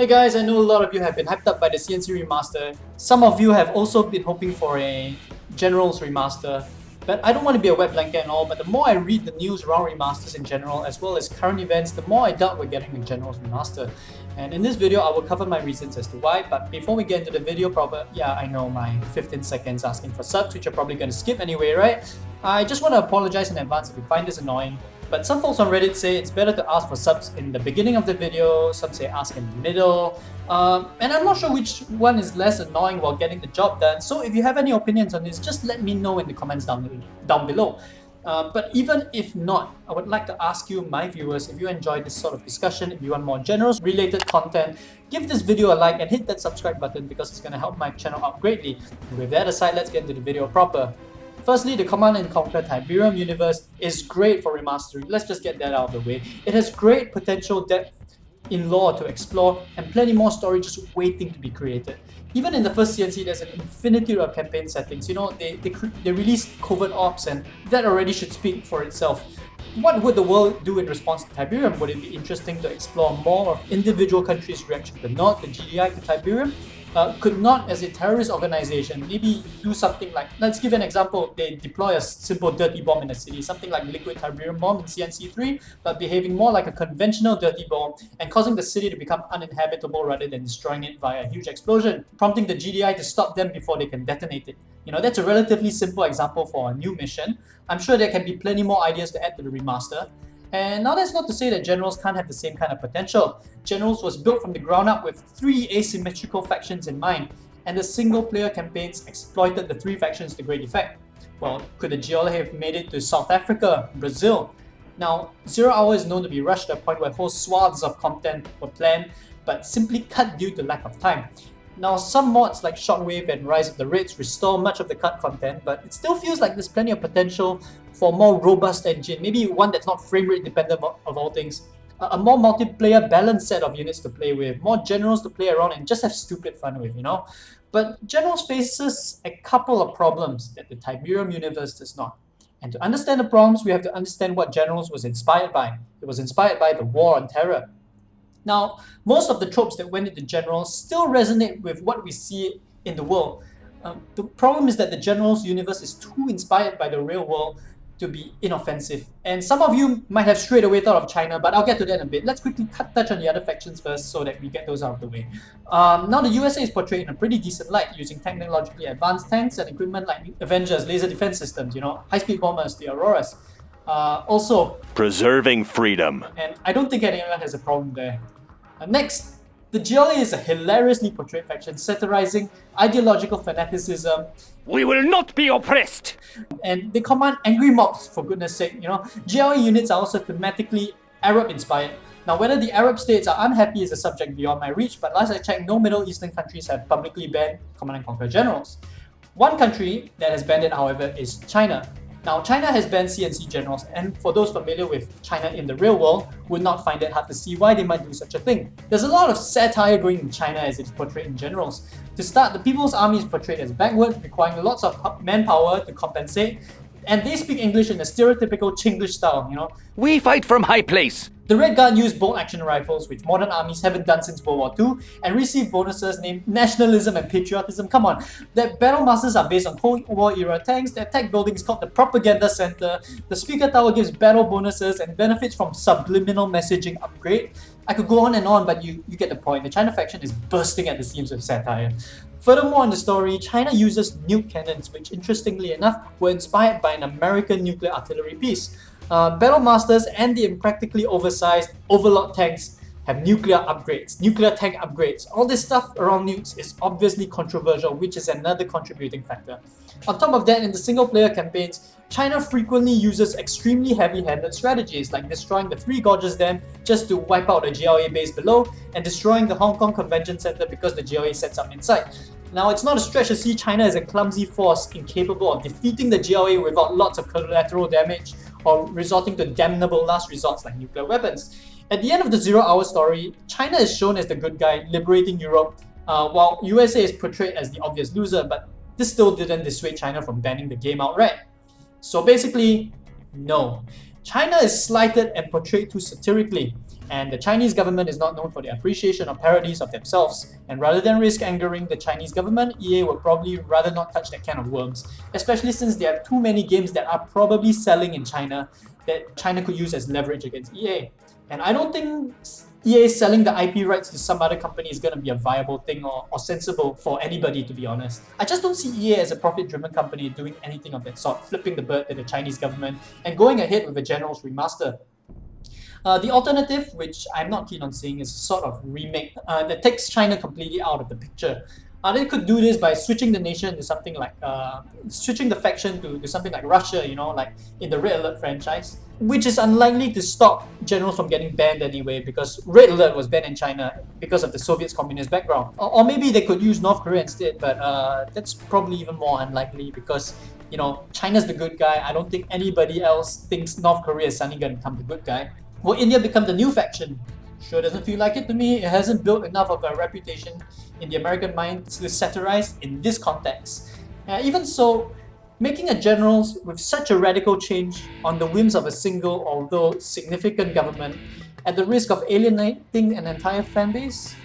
Hey guys, I know a lot of you have been hyped up by the C&C Remaster. Some of you have also been hoping for a Generals Remaster. But I don't want to be a wet blanket and all, but the more I read the news around remasters in general, as well as current events, the more I doubt we're getting a Generals Remaster. And in this video, I will cover my reasons as to why, but before we get into the video proper, yeah, I know my 15 seconds asking for subs, which you're probably going to skip anyway, right? I just want to apologize in advance if you find this annoying. But some folks on Reddit say it's better to ask for subs in the beginning of the video, some say ask in the middle, and I'm not sure which one is less annoying while getting the job done, so if you have any opinions on this, just let me know in the comments down below. But even if not, I would like to ask you, my viewers, if you enjoyed this sort of discussion, if you want more Generals related content, give this video a like and hit that subscribe button because it's going to help my channel out greatly. And with that aside, let's get into the video proper. Firstly, the Command Conquer Tiberium Universe is great for remastering. Let's just get that out of the way. It has great potential depth in lore to explore and plenty more story just waiting to be created. Even in the first C&C, there's an infinity of campaign settings. You know, they released covert ops and that already should speak for itself. What would the world do in response to Tiberium? Would it be interesting to explore more of individual countries' reaction to Nord, the GDI, to Tiberium? Could not, as a terrorist organization, maybe do something like, let's give an example, they deploy a simple dirty bomb in a city, something like liquid Tiberium bomb in C&C 3, but behaving more like a conventional dirty bomb and causing the city to become uninhabitable rather than destroying it via a huge explosion, prompting the GDI to stop them before they can detonate it. You know, that's a relatively simple example for a new mission. I'm sure there can be plenty more ideas to add to the remaster. And now that's not to say that Generals can't have the same kind of potential. Generals was built from the ground up with 3 asymmetrical factions in mind, and the single-player campaigns exploited the 3 factions to great effect. Well, could the GLA have made it to South Africa, Brazil? Now, 0 Hour is known to be rushed to a point where whole swaths of content were planned, but simply cut due to lack of time. Now, some mods like Shockwave and Rise of the Raids restore much of the cut content, but it still feels like there's plenty of potential for a more robust engine, maybe one that's not frame rate dependent of all things, a more multiplayer balanced set of units to play with, more Generals to play around and just have stupid fun with, you know? But Generals faces a couple of problems that the Tiberium Universe does not. And to understand the problems, we have to understand what Generals was inspired by. It was inspired by the War on Terror. Now, most of the tropes that went into Generals still resonate with what we see in the world. The problem is that the Generals universe is too inspired by the real world to be inoffensive. And some of you might have straight away thought of China, but I'll get to that in a bit. Let's quickly touch on the other factions first so that we get those out of the way. Now the USA is portrayed in a pretty decent light, using technologically advanced tanks and equipment like Avengers, laser defense systems, you know, high-speed bombers, the Auroras. Also, preserving freedom. And I don't think anyone has a problem there. Next, the GLA is a hilariously portrayed faction satirizing ideological fanaticism. We will not be oppressed! And they command angry mobs, for goodness sake, you know. GLA units are also thematically Arab-inspired. Now, whether the Arab states are unhappy is a subject beyond my reach, but last I checked, no Middle Eastern countries have publicly banned Command Conquer Generals. One country that has banned it, however, is China. Now, China has banned C&C Generals, and for those familiar with China in the real world, would not find it hard to see why they might do such a thing. There's a lot of satire going in China as it's portrayed in Generals. To start, the People's Army is portrayed as backward, requiring lots of manpower to compensate, and they speak English in a stereotypical Chinglish style, you know. We fight from high place! The Red Guard use bolt-action rifles, which modern armies haven't done since World War II, and receive bonuses named nationalism and patriotism. Come on, their battle masters are based on Cold War era tanks, their tech building is called the Propaganda Center, the Speaker Tower gives battle bonuses and benefits from subliminal messaging upgrade. I could go on, but you get the point. The China faction is bursting at the seams with satire. Furthermore in the story, China uses nuke cannons, which interestingly enough were inspired by an American nuclear artillery piece. Battle Masters and the impractically oversized Overlord tanks have nuclear upgrades, nuclear tank upgrades. All this stuff around nukes is obviously controversial, which is another contributing factor. On top of that, in the single-player campaigns, China frequently uses extremely heavy-handed strategies like destroying the 3 Gorges Dam just to wipe out the GLA base below and destroying the Hong Kong Convention Center because the GLA sets up inside. Now, it's not a stretch to see China as a clumsy force incapable of defeating the GLA without lots of collateral damage or resorting to damnable last resorts like nuclear weapons. At the end of the 0 Hour story, China is shown as the good guy liberating Europe, while USA is portrayed as the obvious loser, but this still didn't dissuade China from banning the game outright. So basically, no. China is slighted and portrayed too satirically. And the Chinese government is not known for their appreciation of parodies of themselves. And rather than risk angering the Chinese government, EA would probably rather not touch that can of worms, especially since they have too many games that are probably selling in China that China could use as leverage against EA. And I don't think EA selling the IP rights to some other company is going to be a viable thing or sensible for anybody, to be honest. I just don't see EA as a profit-driven company doing anything of that sort, flipping the bird to the Chinese government and going ahead with a Generals Remaster. The alternative, which I'm not keen on seeing, is sort of remake that takes China completely out of the picture. They could do this by switching the nation to something like, switching the faction to something like Russia, you know, like in the Red Alert franchise, which is unlikely to stop Generals from getting banned anyway, because Red Alert was banned in China because of the Soviet's communist background. Or maybe they could use North Korea instead, but that's probably even more unlikely because, you know, China's the good guy. I don't think anybody else thinks North Korea is suddenly going to become the good guy. Will India become the new faction? Sure doesn't feel like it to me. It hasn't built enough of a reputation in the American mind to satirize in this context. Even so, making a Generals with such a radical change on the whims of a single, although significant government, at the risk of alienating an entire fanbase,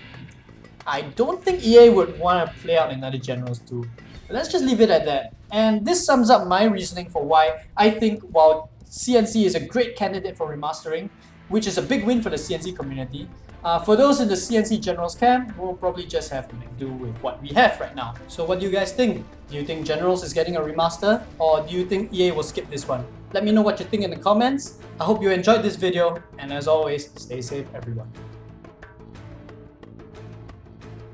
I don't think EA would want to play out another Generals 2. But let's just leave it at that. And this sums up my reasoning for why I think while C&C is a great candidate for remastering, which is a big win for the C&C community, for those in the C&C Generals camp, we'll probably just have to make do with what we have right now. So what do you guys think? Do you think Generals is getting a remaster, or do you think EA will skip this one? Let me know what you think in the comments. I hope you enjoyed this video, and as always, stay safe everyone.